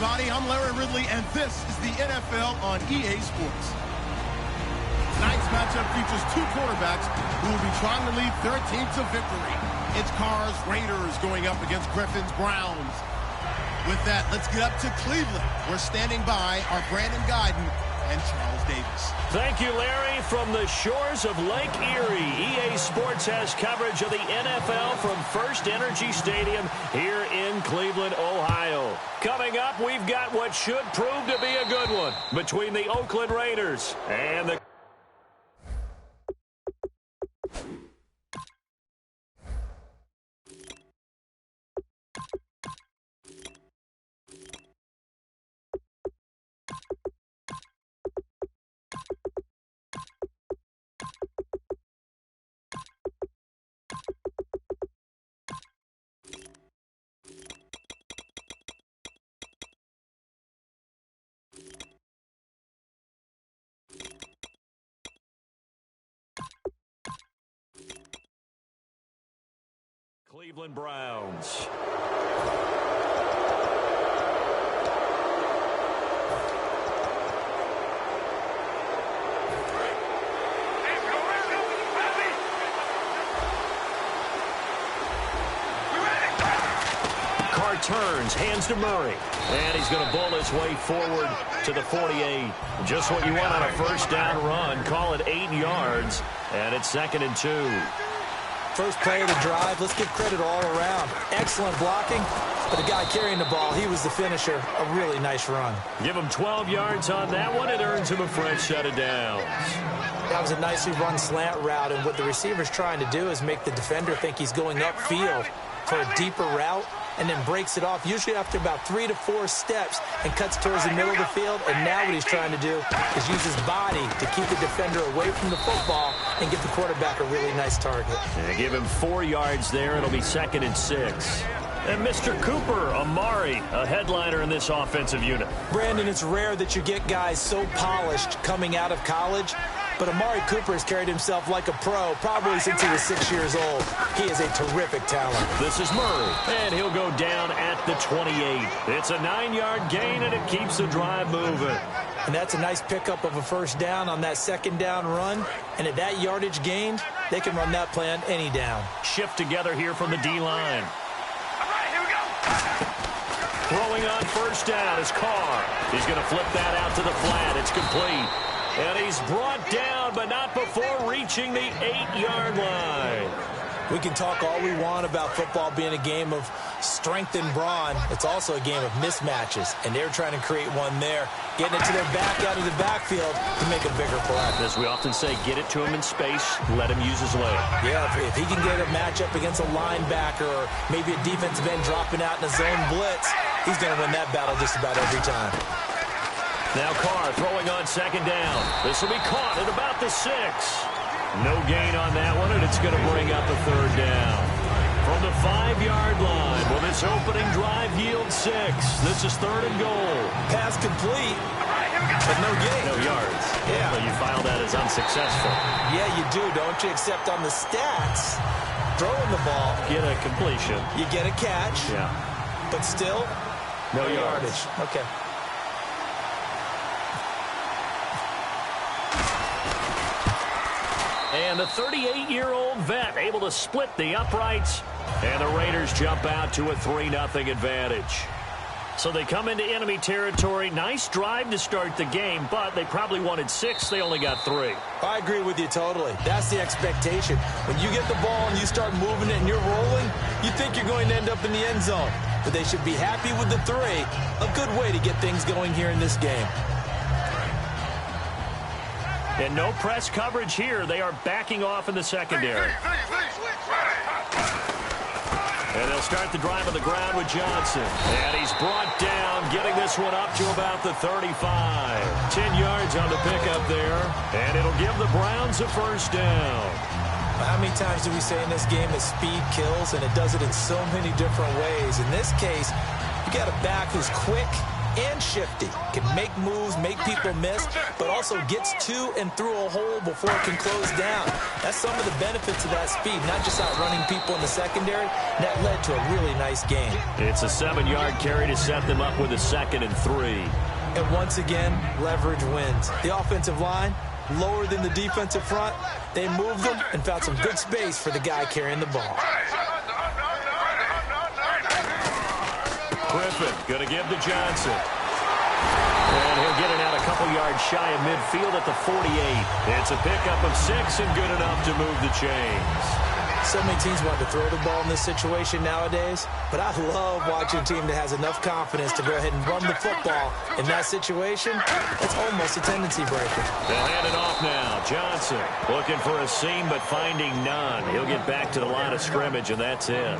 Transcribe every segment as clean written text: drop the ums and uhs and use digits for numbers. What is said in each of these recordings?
everybody. I'm Larry Ridley, and this is the NFL on EA Sports. Tonight's matchup features two quarterbacks who will be trying to lead their team to victory. It's Carr's Raiders going up against Griffin's Browns. With that, let's get up to Cleveland. We're standing by our Brandon Guyton and Charles Davis. Thank you, Larry. From the shores of Lake Erie, EA Sports has coverage of the NFL from First Energy Stadium here in Cleveland, Ohio. Coming up, we've got what should prove to be a good one between the Oakland Raiders and the Cleveland Browns. Carr turns, hands to Murray, and he's going to bull his way forward to the 48. Just what you want on a first down run. Call it 8 yards, and it's 2nd and 2. First play of the drive, let's give credit all around. Excellent blocking, but the guy carrying the ball, he was the finisher. A really nice run. Give him 12 yards on that one. It earns him a fresh set of downs. That was a nicely run slant route, and what the receiver's trying to do is make the defender think he's going upfield for a deeper route, and then breaks it off, usually after about 3 to 4 steps, and cuts towards the middle of the field. And now what he's trying to do is use his body to keep the defender away from the football and give the quarterback a really nice target. And give him 4 yards there. It'll be 2nd and 6. And Mr. Cooper, Amari, a headliner in this offensive unit. Brandon, it's rare that you get guys so polished coming out of college, but Amari Cooper has carried himself like a pro probably since he was 6 years old. He is a terrific talent. This is Murray, and he'll go down at the 28. It's a 9-yard gain, and it keeps the drive moving. And that's a nice pickup of a first down on that second down run. And at that yardage gained, they can run that play on any down. Shift together here from the D-line. All right, here we go. Throwing on first down is Carr. He's going to flip that out to the flat. It's complete. And he's brought down, but not before reaching the 8-yard line. We can talk all we want about football being a game of strength and brawn. It's also a game of mismatches, and they're trying to create one there, getting it to their back out of the backfield to make a bigger play. As we often say, get it to him in space, let him use his leg. Yeah, if he can get a matchup against a linebacker or maybe a defensive end dropping out in a zone blitz, he's going to win that battle just about every time. Now Carr throwing on second down. This will be caught at about the 6. No gain on that one, and it's going to bring up a third down. From the 5-yard line, will this opening drive yield 6? This is 3rd and goal. Pass complete, but no gain. No yards. Yeah. So you file that as unsuccessful. Yeah, you do, don't you? Except on the stats, throwing the ball, Get a completion. you get a catch, Yeah. but still, No yards. yardage. Okay. And the 38-year-old vet able to split the uprights. And the Raiders jump out to a 3-0 advantage. So they come into enemy territory. Nice drive to start the game, but they probably wanted 6. They only got 3. I agree with you totally. That's the expectation. When you get the ball and you start moving it and you're rolling, you think you're going to end up in the end zone. But they should be happy with the 3. A good way to get things going here in this game. And no press coverage here. They are backing off in the secondary. And they'll start the drive on the ground with Johnson. And he's brought down, getting this one up to about the 35. 10 yards on the pickup there. And it'll give the Browns a first down. How many times do we say in this game that speed kills, and it does it in so many different ways? In this case, you got a back who's quick, and shifty. Can make moves, make people miss, but also gets to and through a hole before it can close down. That's some of the benefits of that speed, not just outrunning people in the secondary. That led to a really nice game. It's a 7-yard carry to set them up with a 2nd and 3. And once again, leverage wins. The offensive line, lower than the defensive front. They moved them and found some good space for the guy carrying the ball. Griffin going to give to Johnson. And he'll get it out a couple yards shy of midfield at the 48. It's a pickup of 6 and good enough to move the chains. So many teams want to throw the ball in this situation nowadays, but I love watching a team that has enough confidence to go ahead and run the football. In that situation, it's almost a tendency breaker. They'll hand it off now. Johnson looking for a seam, but finding none. He'll get back to the line of scrimmage, and that's it.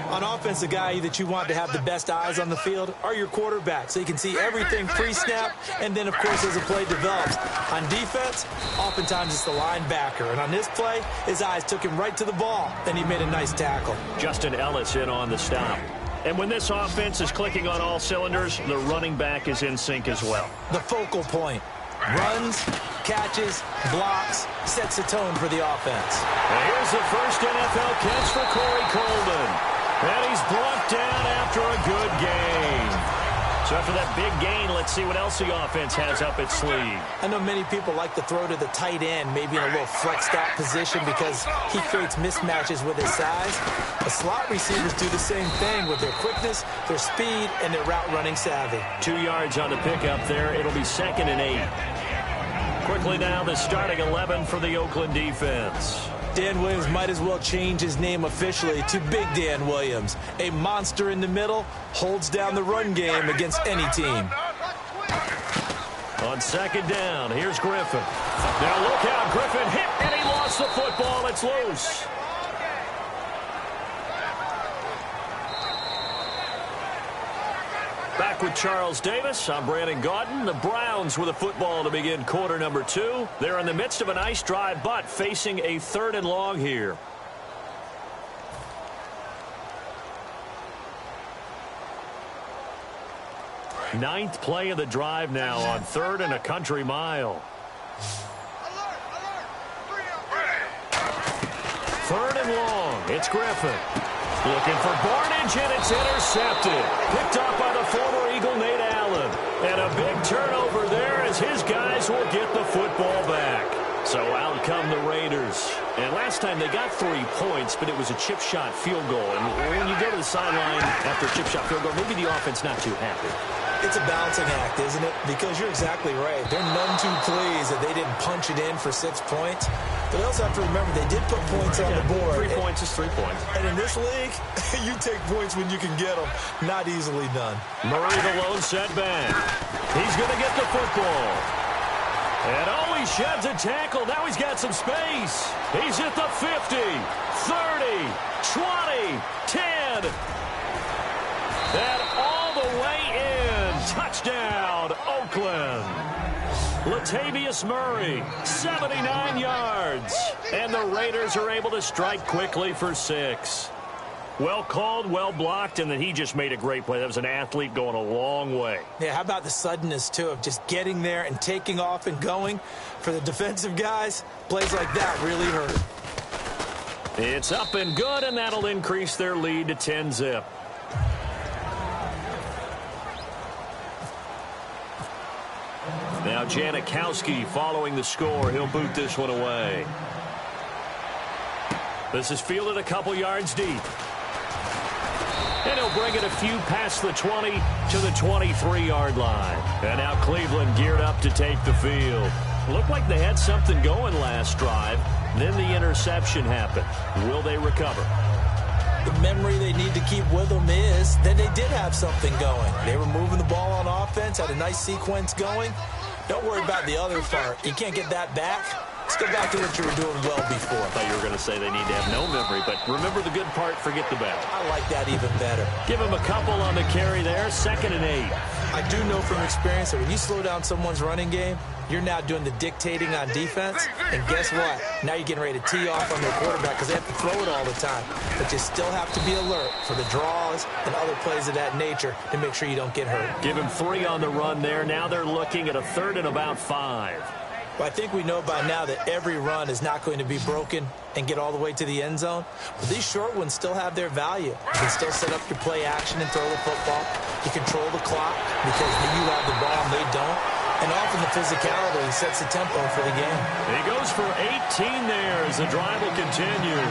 On offense, the guy that you want to have the best eyes on the field are your quarterbacks, so you can see everything pre-snap, and then, of course, as the play develops. On defense, oftentimes it's the linebacker, and on this play, his eyes took him right to the ball, and he made a nice tackle. Justin Ellis in on the stop. And when this offense is clicking on all cylinders, the running back is in sync as well. The focal point. Runs, catches, blocks, sets the tone for the offense. And here's the first NFL catch for Corey Coleman. And he's brought down after a good game. So after that big gain, let's see what else the offense has up its sleeve. I know many people like to throw to the tight end, maybe in a little flexed out position because he creates mismatches with his size. The slot receivers do the same thing with their quickness, their speed, and their route running savvy. 2 yards on the pickup there. It'll be 2nd and 8. Quickly now, the starting 11 for the Oakland defense. Dan Williams might as well change his name officially to Big Dan Williams. A monster in the middle, holds down the run game against any team. On 2nd down, here's Griffin. Now look out, Griffin hit, and he lost the football. It's loose. Back with Charles Davis. I'm Brandon Gaudin. The Browns with a football to begin quarter number 2. They're in the midst of a nice drive, but facing a 3rd and long here. Ninth play of the drive now on 3rd and a country mile. 3rd and long. It's Griffin. Looking for Barnage, and it's intercepted. Picked up by the former Eagle, Nate Allen. And a big turnover there as his guys will get the football back. So out come the Raiders. And last time they got 3 points, but it was a chip shot field goal. And when you go to the sideline after a chip shot field goal, maybe the offense not too happy. It's a balancing act, isn't it? Because you're exactly right. They're none too pleased that they didn't punch it in for 6 points. But they also have to remember they did put points on the board. 3 points is 3 points. And in this league, you take points when you can get them. Not easily done. Murray the lone setback. He's going to get the football. And he sheds a tackle. Now he's got some space. He's at the 50, 30, 20, 10. And all the way in. Touchdown, Oakland. Latavius Murray, 79 yards. And the Raiders are able to strike quickly for 6. Well called, well blocked, and then he just made a great play. That was an athlete going a long way. Yeah, how about the suddenness, too, of just getting there and taking off and going? For the defensive guys, plays like that really hurt. It's up and good, and that'll increase their lead to 10-zip. Now Janikowski following the score. He'll boot this one away. This is fielded a couple yards deep. And he'll bring it a few past the 20 to the 23-yard line. And now Cleveland geared up to take the field. Looked like they had something going last drive. Then the interception happened. Will they recover? The memory they need to keep with them is that they did have something going. They were moving the ball on offense, had a nice sequence going. Don't worry about the other part. You can't get that back. Let's go back to what you were doing well before. I thought you were going to say they need to have no memory, but remember the good part, forget the bad. I like that even better. Give him a couple on the carry there, 2nd and 8. I do know from experience that when you slow down someone's running game, You're now doing the dictating on defense, and guess what? Now you're getting ready to tee off on their quarterback because they have to throw it all the time. But you still have to be alert for the draws and other plays of that nature to make sure you don't get hurt. Give him 3 on the run there. Now they're looking at a 3rd and about 5. Well, I think we know by now that every run is not going to be broken and get all the way to the end zone. But these short ones still have their value. You can still set up your play action and throw the football. You control the clock because you have the ball and they don't. And often the physicality sets the tempo for the game. He goes for 18 there as the drive will continue.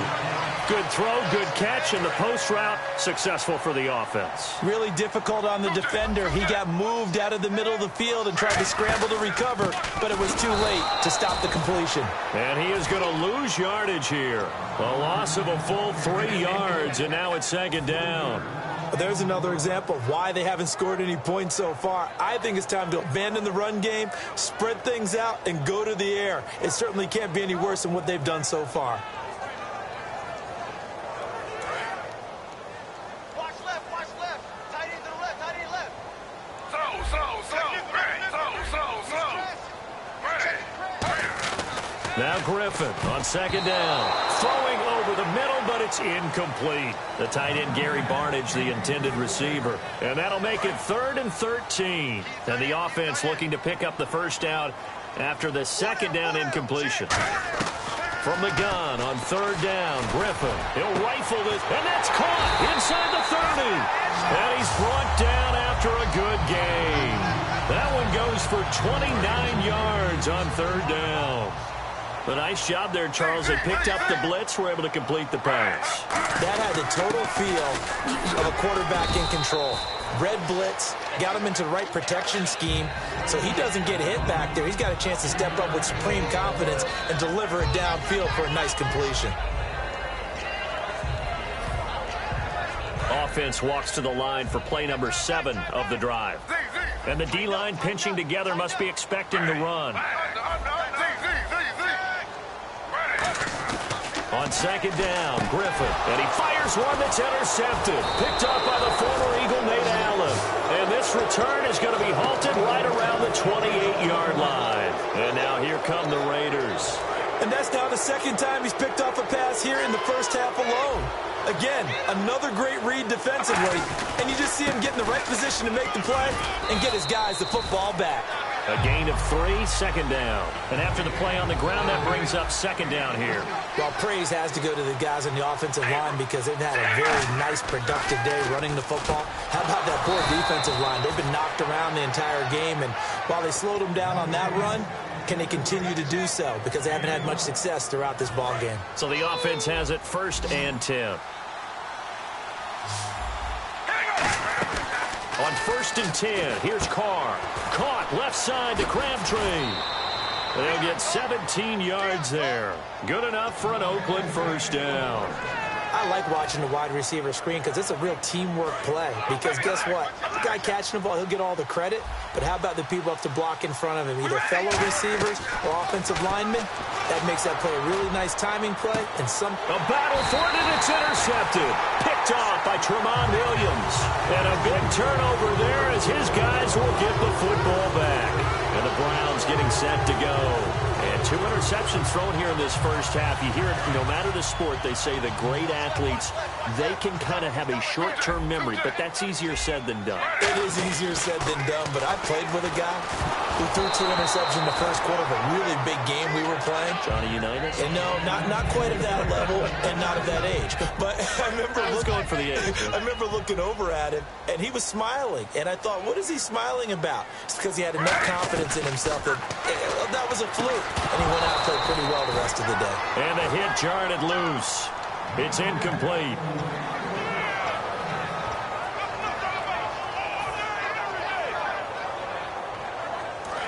Good throw, good catch, and the post route successful for the offense. Really difficult on the defender. He got moved out of the middle of the field and tried to scramble to recover, but it was too late to stop the completion. And he is going to lose yardage here. A loss of a full 3 yards, and now it's 2nd down. There's another example of why they haven't scored any points so far. I think it's time to abandon the run game, spread things out, and go to the air. It certainly can't be any worse than what they've done so far. Now Griffin on 2nd down. Throwing over the middle, but it's incomplete. The tight end, Gary Barnidge, the intended receiver. And that'll make it 3rd and 13. And the offense looking to pick up the first down after the 2nd down incompletion. From the gun on 3rd down, Griffin. He'll rifle this, and that's caught inside the 30. And he's brought down after a good gain. That one goes for 29 yards on 3rd down. A nice job there, Charles. They picked up the blitz, were able to complete the pass. That had the total feel of a quarterback in control. Red blitz, got him into the right protection scheme, so he doesn't get hit back there. He's got a chance to step up with supreme confidence and deliver it downfield for a nice completion. Offense walks to the line for play number 7 of the drive. And the D-line pinching together must be expecting the run. On 2nd down, Griffin, and he fires one that's intercepted. Picked up by the former Eagle, Nate Allen. And this return is going to be halted right around the 28-yard line. And now here come the Raiders. And that's now the 2nd time he's picked off a pass here in the first half alone. Again, another great read defensively, and you just see him get in the right position to make the play and get his guys the football back. A gain of 3, 2nd down. And after the play on the ground, that brings up 2nd down here. Well, praise has to go to the guys on the offensive line because they've had a very nice, productive day running the football. How about that poor defensive line? They've been knocked around the entire game, and while they slowed them down on that run, can they continue to do so? Because they haven't had much success throughout this ball game. So the offense has it 1st and 10. On 1st and 10, here's Carr. Caught left side to Crabtree. They'll get 17 yards there. Good enough for an Oakland first down. I like watching the wide receiver screen because it's a real teamwork play. Because guess what? The guy catching the ball, he'll get all the credit. But how about the people up to block in front of him, either fellow receivers or offensive linemen? That makes that play a really nice timing play. And a battle for it, and it's intercepted. Picked off by Tremont Williams. And a big turnover there as his guys will get the football back. And the Browns getting set to go. And 2 interceptions thrown here in this first half. You hear it, no matter the sport, they say the great athletes, they can kind of have a short-term memory, but that's easier said than done. It is easier said than done, but I played with a guy who threw 2 interceptions in the first quarter of a really big game we were playing. Johnny Unitas? And no, not quite at that level and not at that age. But I remember going for the age. I remember looking over at him, and he was smiling. And I thought, what is he smiling about? It's because he had enough confidence in himself that that was a fluke. And he went out and played pretty well the rest of the day. And the hit jarred it loose. It's incomplete.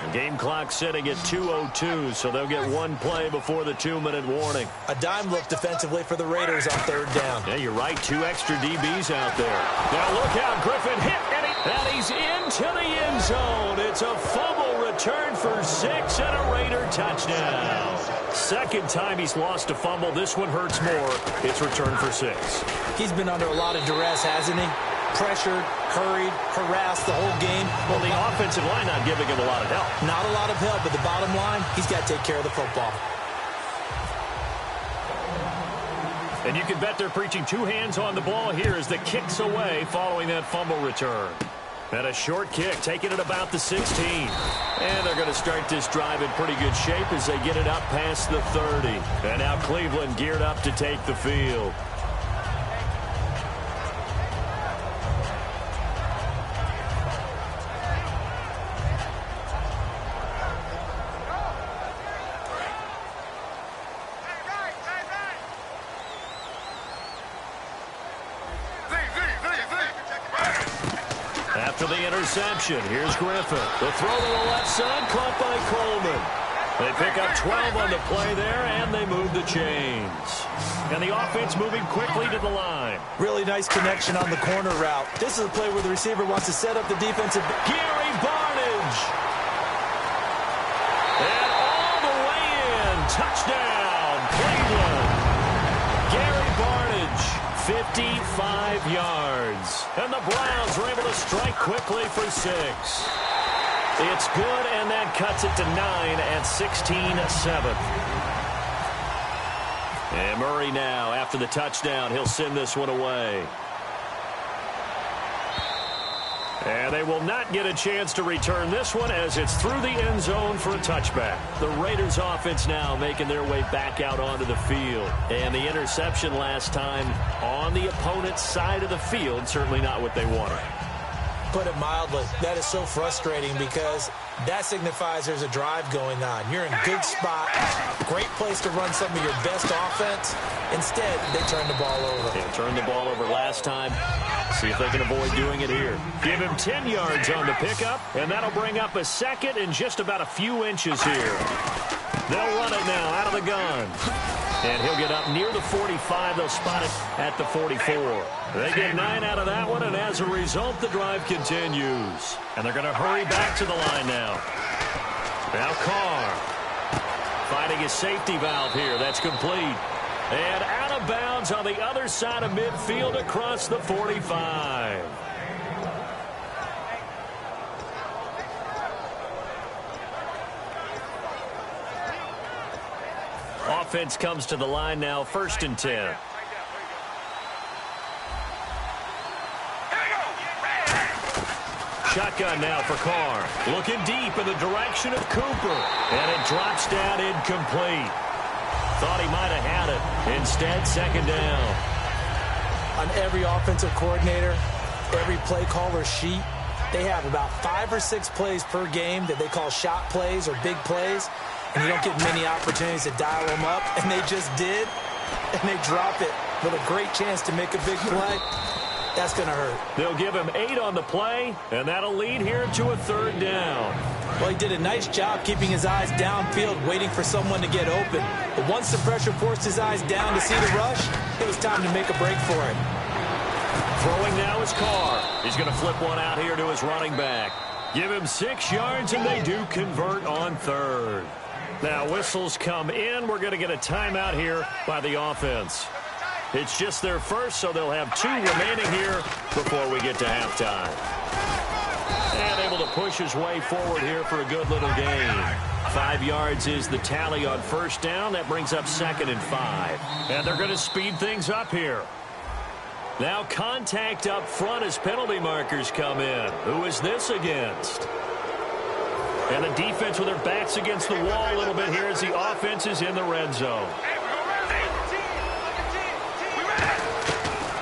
The game clock sitting at 2:02, so they'll get 1 play before the 2-minute warning. A dime look defensively for the Raiders on 3rd down. Yeah, you're right. 2 extra DBs out there. Now look out. Griffin hit, and he's into the end zone. It's a fumble return for 6 and a Raider touchdown. 2nd time he's lost a fumble. This one hurts more. It's returned for 6. He's been under a lot of duress, hasn't he? pressured, hurried, harassed the whole game. Well, the offensive line not giving him a lot of help. Not a lot of help, but the bottom line, he's got to take care of the football. And you can bet they're preaching two hands on the ball here as the kick's away following that fumble return. And a short kick, taking it about the 16. And they're going to start this drive in pretty good shape as they get it up past the 30. And now Cleveland geared up to take the field. After the interception, here's Griffin. The throw to the left side, caught by Coleman. They pick up 12 on the play there, and they move the chains. And the offense moving quickly to the line. Really nice connection on the corner route. This is a play where the receiver wants to set up the defensive. Gary Barnidge. And all the way in. Touchdown, Cleveland. Gary Barnidge, 55 yards. And the Browns are able to strike quickly for 6. It's good, and that cuts it to 9 at 16-7. And Murray now, after the touchdown, he'll send this one away. And they will not get a chance to return this one as it's through the end zone for a touchback. The Raiders offense now making their way back out onto the field. And the interception last time on the opponent's side of the field, certainly not what they wanted. Put it mildly, that is so frustrating because that signifies there's a drive going on. You're in a good spot, great place to run some of your best offense. Instead, they turn the ball over. They turned the ball over last time. See if they can avoid doing it here. Give him 10 yards on the pickup, and that'll bring up a second and just about a few inches here. They'll run it now out of the gun. And he'll get up near the 45. They'll spot it at the 44. They get 9 out of that one, and as a result, the drive continues. And they're going to hurry back to the line now. Now Carr finding his safety valve here. That's complete. And out of bounds on the other side of midfield across the 45. Offense comes to the line now, 1st and 10. Shotgun now for Carr. Looking deep in the direction of Cooper. And it drops down incomplete. Thought he might have had it. Instead, 2nd down. On every offensive coordinator, every play caller sheet, they have about 5 or 6 plays per game that they call shot plays or big plays. And you don't get many opportunities to dial them up. And they just did. And they drop it with a great chance to make a big play. That's going to hurt. They'll give him 8 on the play, and that'll lead here to a 3rd down. Well, he did a nice job keeping his eyes downfield, waiting for someone to get open. But once the pressure forced his eyes down to see the rush, it was time to make a break for it. Throwing now is Carr. He's going to flip one out here to his running back. Give him 6 yards, and they do convert on 3rd. Now, whistles come in. We're going to get a timeout here by the offense. It's just their first, so they'll have 2 remaining here before we get to halftime. And able to push his way forward here for a good little gain. 5 yards is the tally on 1st down. That brings up 2nd and 5. And they're going to speed things up here. Now contact up front as penalty markers come in. Who is this against? And the defense with their backs against the wall a little bit here as the offense is in the red zone.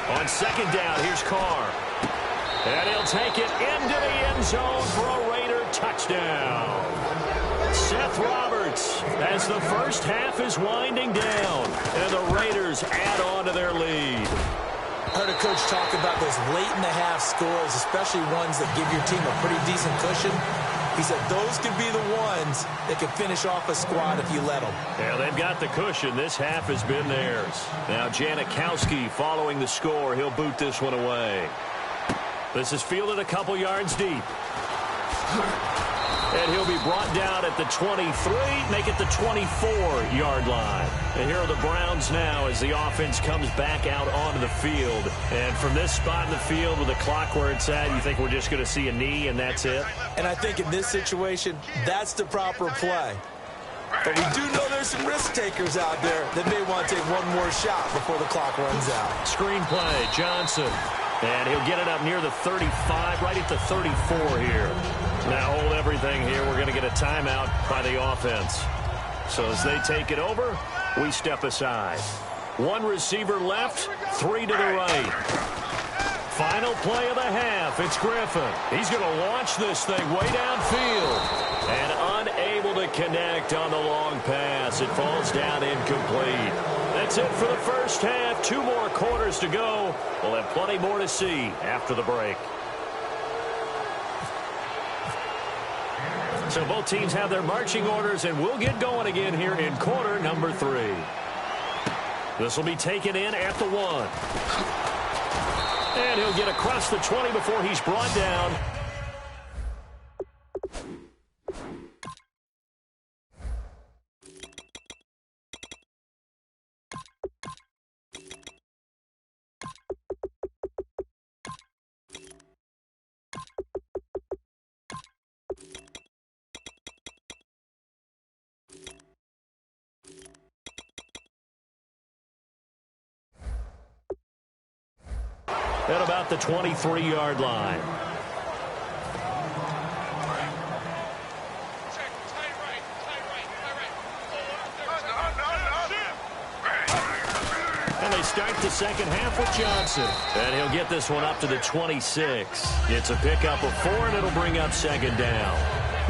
On 2nd down, here's Carr. And he'll take it into the end zone for a Raider touchdown. Seth Roberts as the first half is winding down. And the Raiders add on to their lead. I heard a coach talk about those late-in-the-half scores, especially ones that give your team a pretty decent cushion. He said those could be the ones that could finish off a squad if you let them. Yeah, they've got the cushion. This half has been theirs. Now Janikowski following the score. He'll boot this one away. This is fielded a couple yards deep. And he'll be brought down at the 23, make it the 24-yard line. And here are the Browns now as the offense comes back out onto the field. And from this spot in the field with the clock where it's at, you think we're just going to see a knee and that's it? And I think in this situation, that's the proper play. But we do know there's some risk takers out there that may want to take one more shot before the clock runs out. Screen play, Johnson. And he'll get it up near the 35, right at the 34 here. Now hold everything here. We're going to get a timeout by the offense. So as they take it over, we step aside. One receiver left, three to the right. Final play of the half. It's Griffin. He's going to launch this thing way downfield. And unable to connect on the long pass. It falls down incomplete. That's it for the first half. 2 more quarters to go. We'll have plenty more to see after the break. So both teams have their marching orders, and we'll get going again here in quarter number 3. This will be taken in at the 1. And he'll get across the 20 before he's brought down. At about the 23-yard line. And they start the second half with Johnson. And he'll get this one up to the 26. It's a pickup of 4, and it'll bring up second down.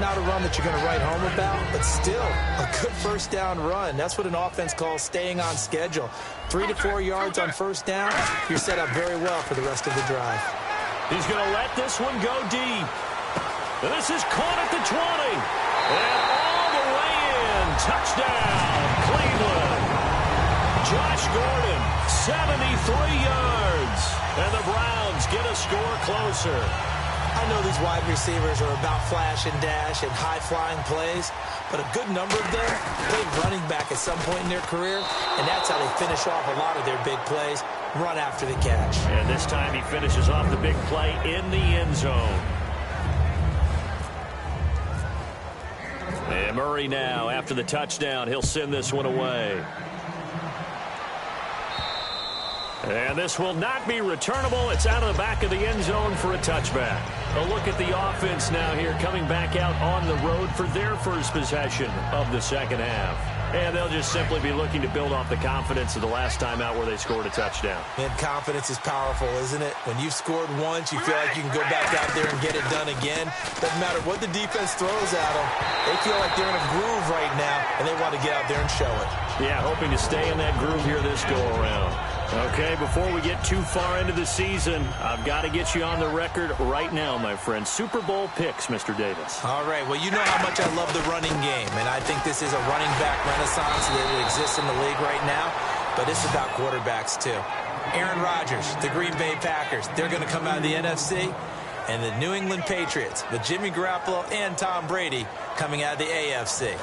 Not a run that you're going to write home about, but still a good first down run. That's what an offense calls staying on schedule. 3 to 4 yards on first down, you're set up very well for the rest of the drive. He's going to let this one go deep. And this is caught at the 20. And all the way in. Touchdown, Cleveland. Josh Gordon, 73 yards. And the Browns get a score closer. I know these wide receivers are about flash and dash and high-flying plays, but a good number of them played running back at some point in their career, and that's how they finish off a lot of their big plays, run after the catch. And this time he finishes off the big play in the end zone. And Murray now, after the touchdown, he'll send this one away. And this will not be returnable. It's out of the back of the end zone for a touchback. A look at the offense now here coming back out on the road for their first possession of the second half. And they'll just simply be looking to build off the confidence of the last time out where they scored a touchdown. And confidence is powerful, isn't it? When you've scored once, you feel like you can go back out there and get it done again. Doesn't matter what the defense throws at them. They feel like they're in a groove right now, and they want to get out there and show it. Yeah, hoping to stay in that groove here this go-around. Okay, before we get too far into the season, I've got to get you on the record right now, my friend. Super Bowl picks, Mr. Davis. All right, well, you know how much I love the running game, and I think this is a running back renaissance that exists in the league right now, but it's about quarterbacks, too. Aaron Rodgers, the Green Bay Packers, they're going to come out of the NFC, and the New England Patriots with Jimmy Garoppolo and Tom Brady coming out of the AFC.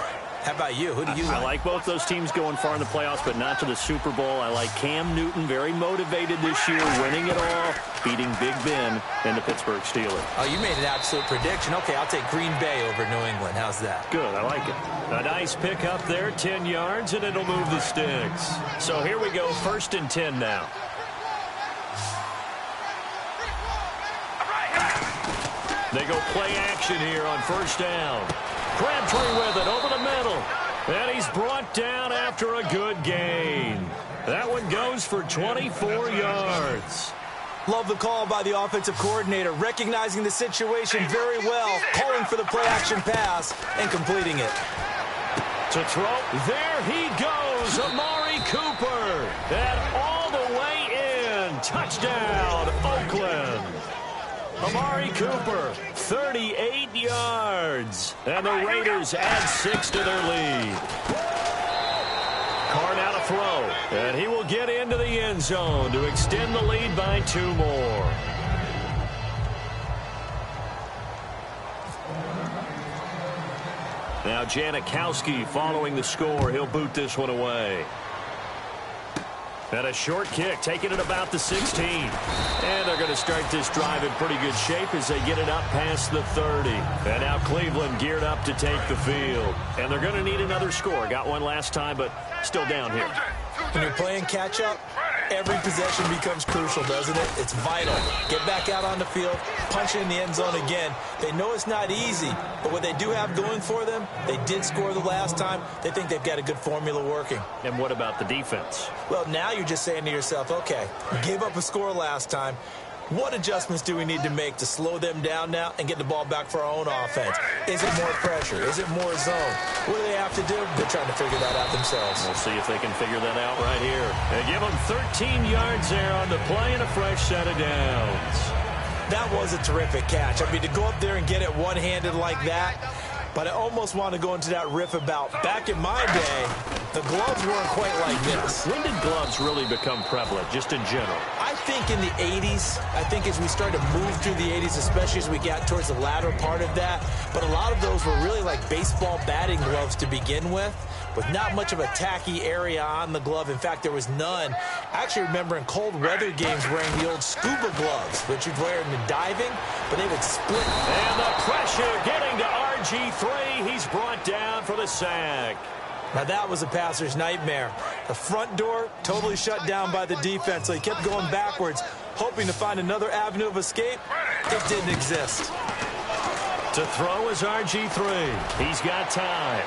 How about you? Who do you like? I like both those teams going far in the playoffs, but not to the Super Bowl. I like Cam Newton, very motivated this year, winning it all, beating Big Ben and the Pittsburgh Steelers. Oh, you made an absolute prediction. Okay, I'll take Green Bay over New England. How's that? Good, I like it. A nice pick up there, 10 yards, and it'll move the sticks. So here we go, 1st and 10 now. They go play action here on 1st down. Crabtree with it over the middle. And he's brought down after a good gain. That one goes for 24 yards. Love the call by the offensive coordinator, recognizing the situation very well, calling for the play-action pass and completing it. To throw, there he goes, Amari Cooper. And all the way in, touchdown, Oakland. Amari Cooper, 38 yards. And the Raiders add 6 to their lead. Carr now to throw. And he will get into the end zone to extend the lead by 2 more. Now Janikowski following the score. He'll boot this one away. And a short kick, taking it about the 16. And they're going to start this drive in pretty good shape as they get it up past the 30. And now Cleveland geared up to take the field. And they're going to need another score. Got one last time, but still down here. When you're playing catch-up, every possession becomes crucial, doesn't it? It's vital. Get back out on the field, punch it in the end zone again. They know it's not easy, but what they do have going for them, they did score the last time. They think they've got a good formula working. And what about the defense? Well, now you're just saying to yourself, okay, we gave up a score last time. What adjustments do we need to make to slow them down now and get the ball back for our own offense? Is it more pressure? Is it more zone? What do they have to do? They're trying to figure that out themselves. We'll see if they can figure that out right here. They give them 13 yards there on the play and a fresh set of downs. That was a terrific catch. I mean, to go up there and get it one-handed like that, but I almost want to go into that riff about back in my day, the gloves weren't quite like this. When did gloves really become prevalent, just in general? I think in the 80s. I think as we started to move through the 80s, especially as we got towards the latter part of that. But a lot of those were really like baseball batting gloves to begin with not much of a tacky area on the glove. In fact, there was none. I actually remember in cold weather games wearing the old scuba gloves, which you'd wear in diving, but they would split. And the pressure getting to RG3. He's brought down for the sack. Now, that was a passer's nightmare. The front door totally shut down by the defense, so he kept going backwards, hoping to find another avenue of escape. It didn't exist. To throw is RG3. He's got time.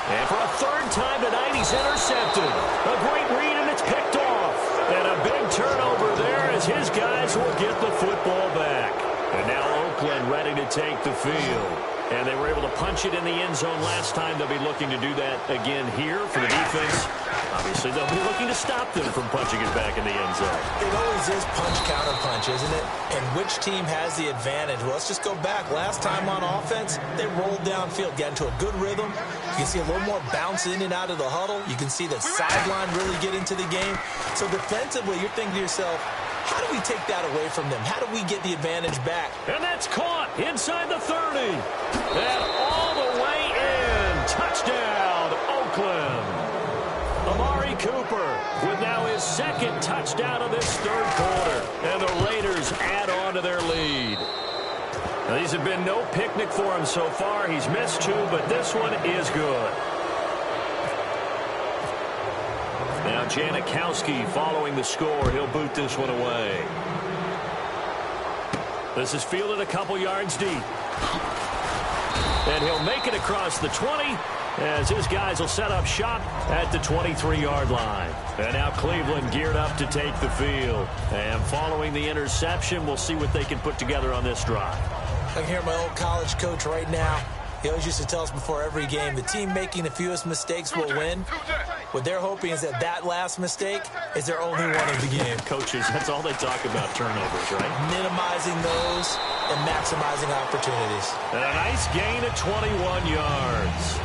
And for a third time tonight, he's intercepted. A great read, and it's picked off. And a big turnover there as his guys will get the football back. And now Oakland ready to take the field. And they were able to punch it in the end zone last time. They'll be looking to do that again here for the defense. Obviously, they'll be looking to stop them from punching it back in the end zone. It always is punch-counter-punch, isn't it? And which team has the advantage? Well, let's just go back. Last time on offense, they rolled downfield, got into a good rhythm. You can see a little more bounce in and out of the huddle. You can see the sideline really get into the game. So defensively, you're thinking to yourself, how do we take that away from them? How do we get the advantage back? And that's caught inside the 30. And all the way in. Touchdown, Oakland. Amari Cooper with now his second touchdown of this third quarter. And the Raiders add on to their lead. Now, these have been no picnic for him so far. He's missed two, but this one is good. Now Janikowski following the score. He'll boot this one away. This is fielded a couple yards deep. And he'll make it across the 20 as his guys will set up shop at the 23-yard line. And now Cleveland geared up to take the field. And following the interception, we'll see what they can put together on this drive. I can hear my old college coach right now. He always used to tell us before every game, the team making the fewest mistakes will win. What they're hoping is that that last mistake is their only one of the game. Coaches, that's all they talk about, turnovers, right? Minimizing those and maximizing opportunities. And a nice gain of 21 yards.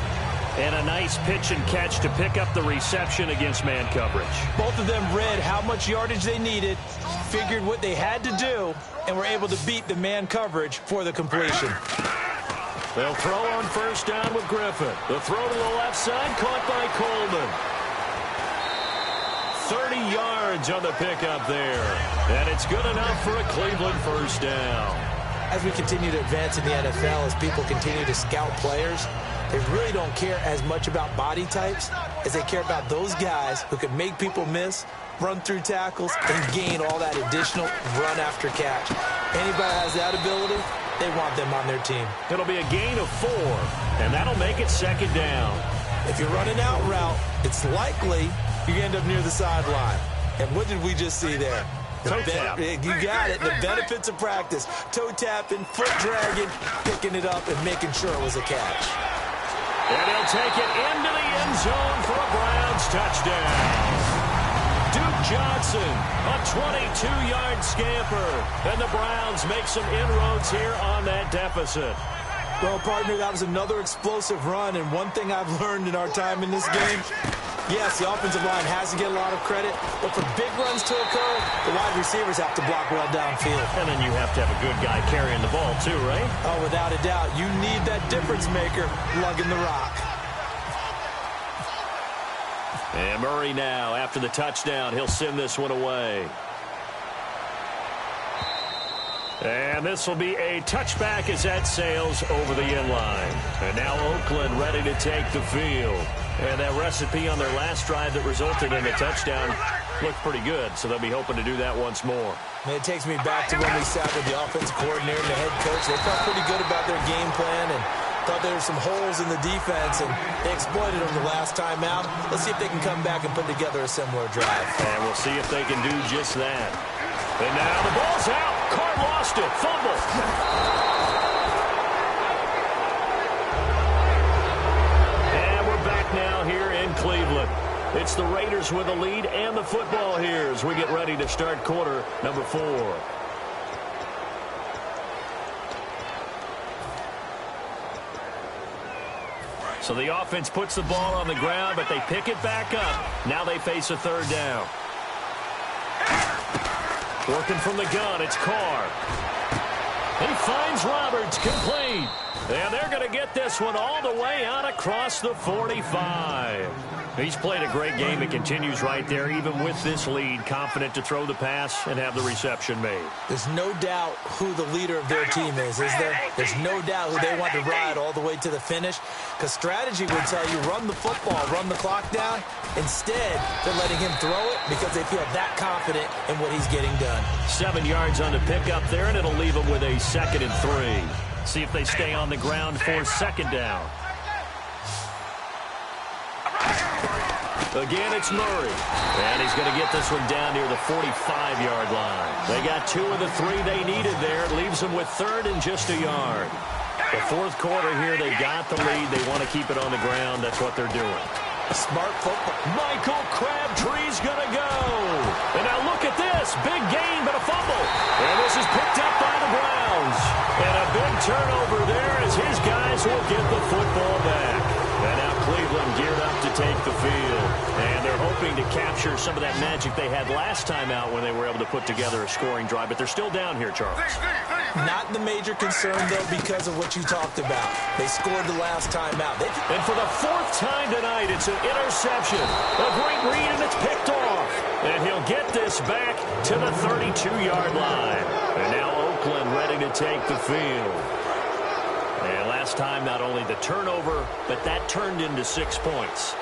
And a nice pitch and catch to pick up the reception against man coverage. Both of them read how much yardage they needed, figured what they had to do, and were able to beat the man coverage for the completion. They'll throw on first down with Griffin. The throw to the left side, caught by Coleman. 30 yards on the pickup there. And it's good enough for a Cleveland first down. As we continue to advance in the NFL, as people continue to scout players, they really don't care as much about body types as they care about those guys who can make people miss, run through tackles, and gain all that additional run after catch. Anybody has that ability, they want them on their team. It'll be a gain of 4, and that'll make it second down. If you're running out route, it's likely you end up near the sideline. And what did we just see there? Toe tap. You got it. The benefits of practice. Toe tapping, foot dragging, picking it up, and making sure it was a catch. And he'll take it into the end zone for a Browns touchdown. Duke Johnson, a 22-yard scamper. And the Browns make some inroads here on that deficit. Well, partner, that was another explosive run. And one thing I've learned in our time in this game, Yes, the offensive line has to get a lot of credit, but for big runs to occur, the wide receivers have to block well downfield. And then you have to have a good guy carrying the ball too, right? Oh, without a doubt. You need that difference maker lugging the rock. And Murray now, after the touchdown, he'll send this one away. And this will be a touchback as that sails over the end line. And now Oakland ready to take the field. And that recipe on their last drive that resulted in a touchdown looked pretty good, so they'll be hoping to do that once more. And it takes me back to when we sat with the offensive coordinator and the head coach. They felt pretty good about their game plan and thought there were some holes in the defense, and they exploited them the last time out. Let's see if they can come back and put together a similar drive. And we'll see if they can do just that. And now the ball's out. Carr lost it. Fumble. And we're back now here in Cleveland. It's the Raiders with the lead and the football here as we get ready to start quarter number 4. So the offense puts the ball on the ground, but they pick it back up. Now they face a third down. Working from the gun, it's Carr. He finds Roberts, complete. And they're going to get this one all the way out across the 45. He's played a great game and continues right there, even with this lead, confident to throw the pass and have the reception made. There's no doubt who the leader of their team is there? There's no doubt who they want to ride all the way to the finish, because strategy would tell you run the football, run the clock down. Instead, they're letting him throw it because they feel that confident in what he's getting done. 7 yards on the pickup there, and it'll leave them with a 2nd and 3. See if they stay on the ground for 2nd down. Again, it's Murray. And he's going to get this one down near the 45-yard line. They got 2 of the 3 they needed there. It leaves them with 3rd and just a yard. The 4th quarter here, they got the lead. They want to keep it on the ground. That's what they're doing. Smart football. Michael Crabtree's going to go. And now look at this. Big gain, but a fumble. And this is picked up by the Browns. And a big turnover there as his guys will get the football back. And now Cleveland geared up to take the field. And they're hoping to capture some of that magic they had last time out when they were able to put together a scoring drive. But they're still down here, Charles. Not the major concern, though, because of what you talked about. They scored the last time out. And for the 4th time tonight, it's an interception. A great read, and it's picked off. And he'll get this back to the 32-yard line. And now Oakland ready to take the field. And last time, not only the turnover, but that turned into 6 points.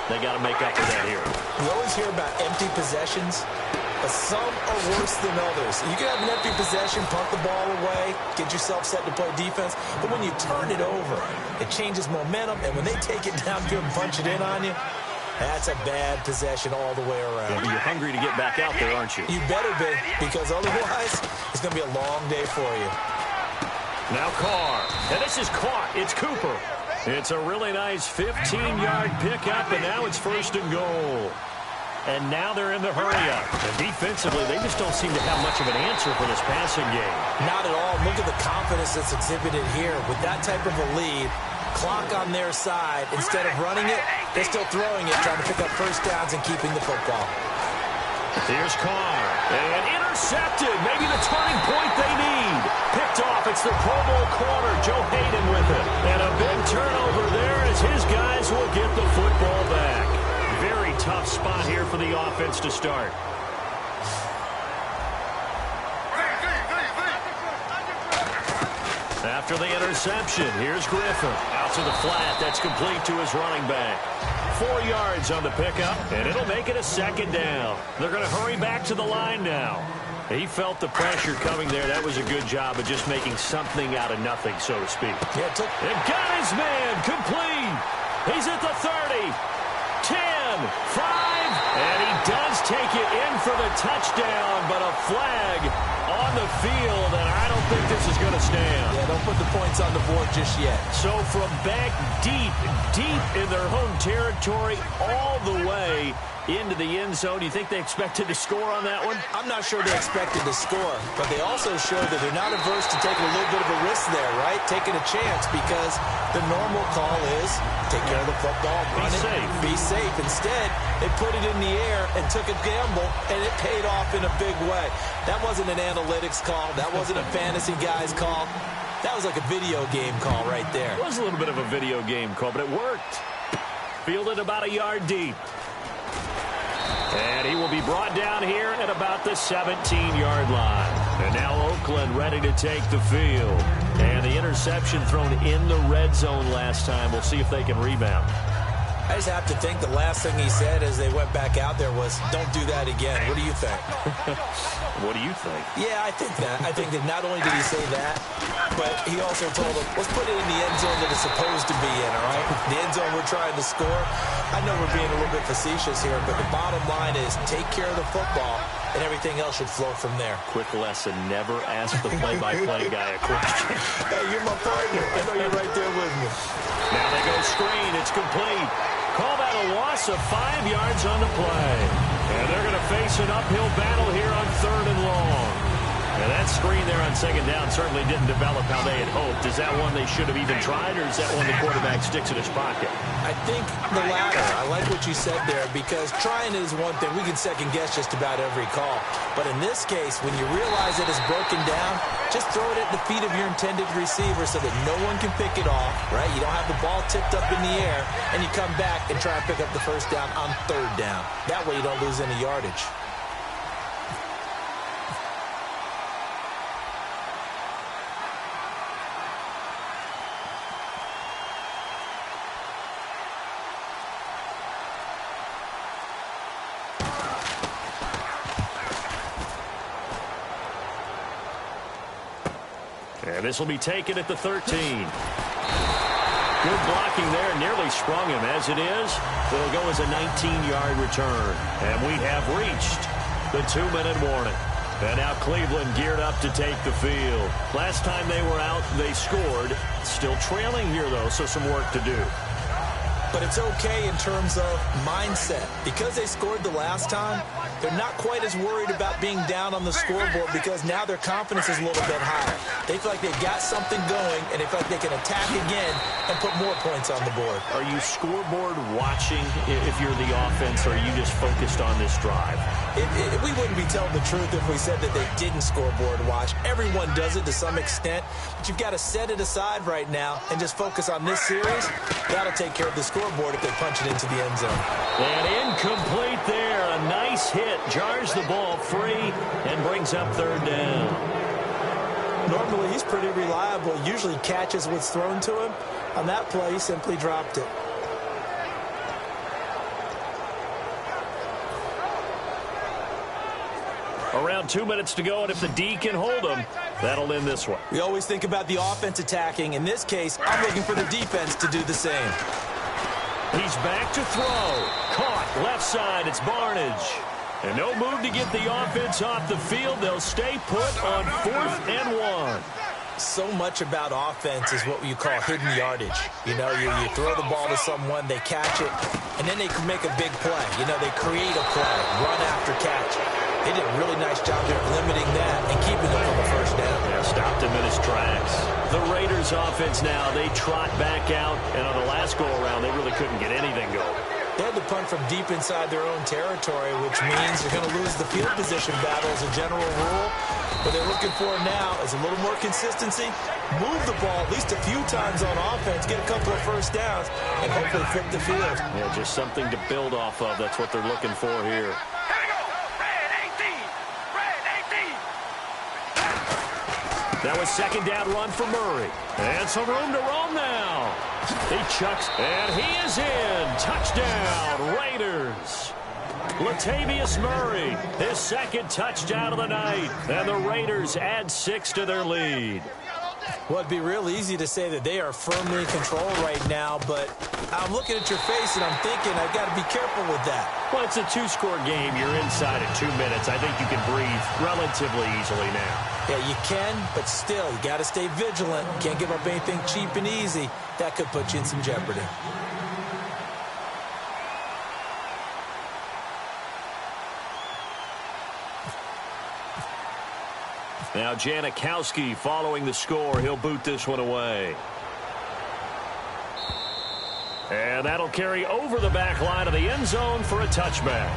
They got to make up for that here. We always hear about empty possessions, but some are worse than others. You can have an empty possession, punt the ball away, get yourself set to play defense, but when you turn it over, it changes momentum, and when they take it downfield and punch it in on you, that's a bad possession all the way around. Yeah, you're hungry to get back out there, aren't you? You better be, because otherwise, it's going to be a long day for you. Now Carr. And this is caught. It's Cooper. It's a really nice 15-yard pickup, and now it's 1st and goal. And now they're in the hurry-up. And defensively, they just don't seem to have much of an answer for this passing game. Not at all. Look at the confidence that's exhibited here. With that type of a lead, clock on their side, instead of running it, they're still throwing it, trying to pick up 1st downs and keeping the football. Here's Carr. And intercepted. Maybe the turning point they need. Picked off. It's the Pro Bowl corner, Joe Hayden, with it. And a big turnover there as his guys will get the football back. Very tough spot here for the offense to start. After the interception, here's Griffin. Out to the flat. That's complete to his running back. 4 yards on the pickup, and it'll make it a 2nd down. They're going to hurry back to the line now. He felt the pressure coming there. That was a good job of just making something out of nothing, so to speak. Yeah, and got his man complete. He's at the 30, 10, 5, and he does take take it in for the touchdown, but a flag on the field, and I don't think this is going to stand. Yeah, don't put the points on the board just yet. So from back deep in their home territory, all the way into the end zone, you think they expected to score on that one? I'm not sure they expected to score, but they also showed that they're not averse to taking a little bit of a risk there, right? Taking a chance, because the normal call is take care of the football, run it, be safe. Instead, they put it in the air and took a gamble, and it paid off in a big way. That wasn't an analytics call. That wasn't a fantasy guy's call. That was like a video game call right there. It was a little bit of a video game call, but it worked. Fielded about a yard deep. And he will be brought down here at about the 17-yard line. And now Oakland ready to take the field. And the interception thrown in the red zone last time. We'll see if they can rebound. I just have to think the last thing he said as they went back out there was, don't do that again. What do you think? What do you think? Yeah, I think that. I think that not only did he say that, but he also told them, let's put it in the end zone that it's supposed to be in, all right? The end zone we're trying to score. I know we're being a little bit facetious here, but the bottom line is take care of the football, and everything else should flow from there. Quick lesson, never ask the play-by-play guy a question. Hey, you're my partner. I know you're right there with me. Now they go screen. It's complete. Call that a loss of 5 yards on the play. And they're going to face an uphill battle here on 3rd and long. And that screen there on 2nd down certainly didn't develop how they had hoped. Is that one they should have even tried, or is that one the quarterback sticks in his pocket? I think the latter. I like what you said there, because trying is one thing. We can second-guess just about every call. But in this case, when you realize it is broken down, just throw it at the feet of your intended receiver so that no one can pick it off, right? You don't have the ball tipped up in the air, and you come back and try and pick up the 1st down on 3rd down. That way you don't lose any yardage. And this will be taken at the 13. Good blocking there. Nearly sprung him. As it is, it'll go as a 19-yard return. And we have reached the 2-minute warning. And now Cleveland geared up to take the field. Last time they were out, they scored. Still trailing here, though, so some work to do. But it's okay in terms of mindset. Because they scored the last time, they're not quite as worried about being down on the scoreboard, because now their confidence is a little bit higher. They feel like they've got something going, and they feel like they can attack again and put more points on the board. Are you scoreboard watching if you're the offense, or are you just focused on this drive? We wouldn't be telling the truth if we said that they didn't scoreboard watch. Everyone does it to some extent, but you've got to set it aside right now and just focus on this series. That'll take care of the scoreboard if they punch it into the end zone. And incomplete there. A nice hit. Jars the ball free and brings up 3rd down. Normally, he's pretty reliable. Usually catches what's thrown to him. On that play, he simply dropped it. Around 2 minutes to go, and if the D can hold them, that'll end this one. We always think about the offense attacking. In this case, I'm looking for the defense to do the same. He's back to throw. Caught left side. It's Barnage. And no move to get the offense off the field. They'll stay put on 4th and 1. So much about offense is what you call hidden yardage. You know, you throw the ball to someone, they catch it, and then they can make a big play. You know, they create a play, run after catch. They did a really nice job there of limiting that and keeping them on the 1st down. Yeah, stopped him in his tracks. The Raiders offense now, they trot back out, and on the last go-around, they really couldn't get anything going. They had to punt from deep inside their own territory, which means they're going to lose the field position battle as a general rule. What they're looking for now is a little more consistency, move the ball at least a few times on offense, get a couple of 1st downs, and hopefully flip the field. Yeah, just something to build off of. That's what they're looking for here. That was 2nd down run for Murray. And some room to roam now. He chucks, and he is in. Touchdown, Raiders. Latavius Murray, his 2nd touchdown of the night. And the Raiders add 6 to their lead. Well, it'd be real easy to say that they are firmly in control right now, but I'm looking at your face and I'm thinking I've got to be careful with that. Well, it's a two-score game. You're inside at 2 minutes. I think you can breathe relatively easily now. Yeah, you can, but still, you got to stay vigilant. You can't give up anything cheap and easy. That could put you in some jeopardy. Now Janikowski following the score. He'll boot this one away. And that'll carry over the back line of the end zone for a touchback.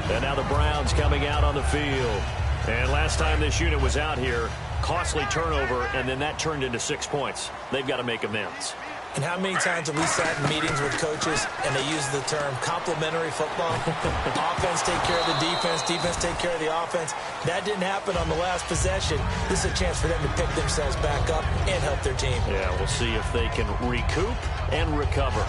And now the Browns coming out on the field. And last time this unit was out here, costly turnover, and then that turned into 6 points. They've got to make amends. And how many times have we sat in meetings with coaches and they use the term complementary football? Offense take care of the defense, defense take care of the offense. That didn't happen on the last possession. This is a chance for them to pick themselves back up and help their team. Yeah, we'll see if they can recoup and recover.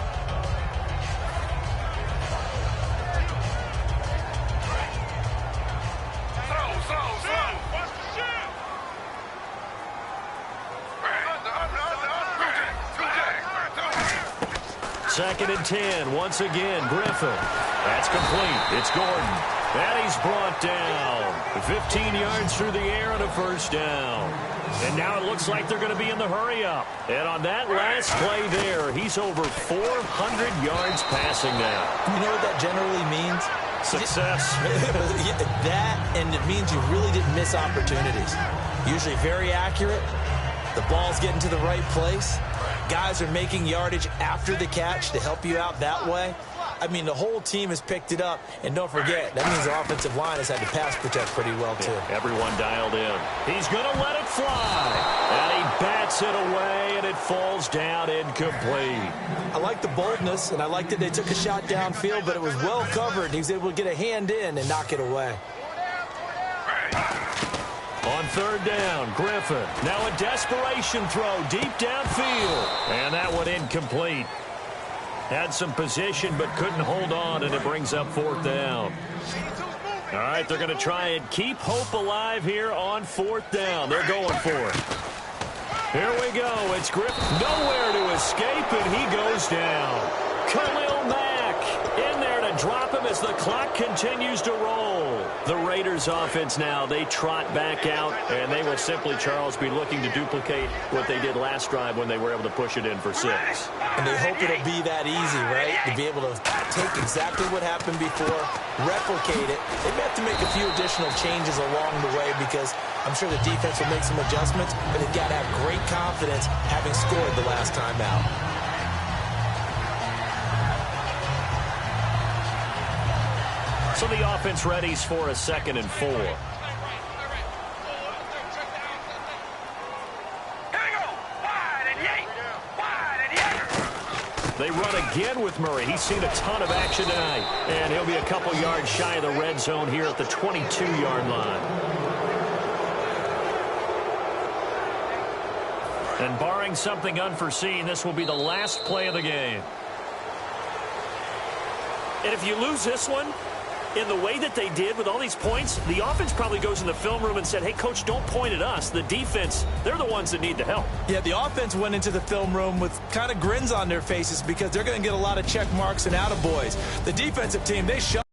Second and 10. Once again, Griffin. That's complete. It's Gordon. And he's brought down. 15 yards through the air and a first down. And now it looks like they're going to be in the hurry-up. And on that last play there, he's over 400 yards passing now. You know what that generally means? Success. That, and it means you really didn't miss opportunities. Usually very accurate. The ball's getting to the right place. Guys are making yardage after the catch to help you out that way. I mean, the whole team has picked it up. And don't forget, that means the offensive line has had to pass protect pretty well, too. Yeah, everyone dialed in. He's going to let it fly. And he bats it away, and it falls down incomplete. I like the boldness, and I like that they took a shot downfield, but it was well covered. He was able to get a hand in and knock it away. On third down, Griffin. Now a desperation throw deep downfield. And that one incomplete. Had some position but couldn't hold on, and it brings up fourth down. All right, they're going to try and keep hope alive here on fourth down. They're going for it. Here we go. It's Griffin. Nowhere to escape, and he goes down. Khalil Mack in there to drop him as the clock continues to roll. The Raiders offense now, they trot back out, and they will simply, Charles, be looking to duplicate what they did last drive when they were able to push it in for 6. And they hope it'll be that easy, right? To be able to take exactly what happened before, replicate it. They may have to make a few additional changes along the way because I'm sure the defense will make some adjustments, but they've got to have great confidence having scored the last time out. So the offense readies for a 2nd and 4. They run again with Murray. He's seen a ton of action tonight. And he'll be a couple yards shy of the red zone here at the 22-yard line. And barring something unforeseen, this will be the last play of the game. And if you lose this one, in the way that they did with all these points, the offense probably goes in the film room and said, hey, coach, don't point at us. The defense, they're the ones that need the help. Yeah, the offense went into the film room with kind of grins on their faces because they're going to get a lot of check marks and attaboys. The defensive team, they shut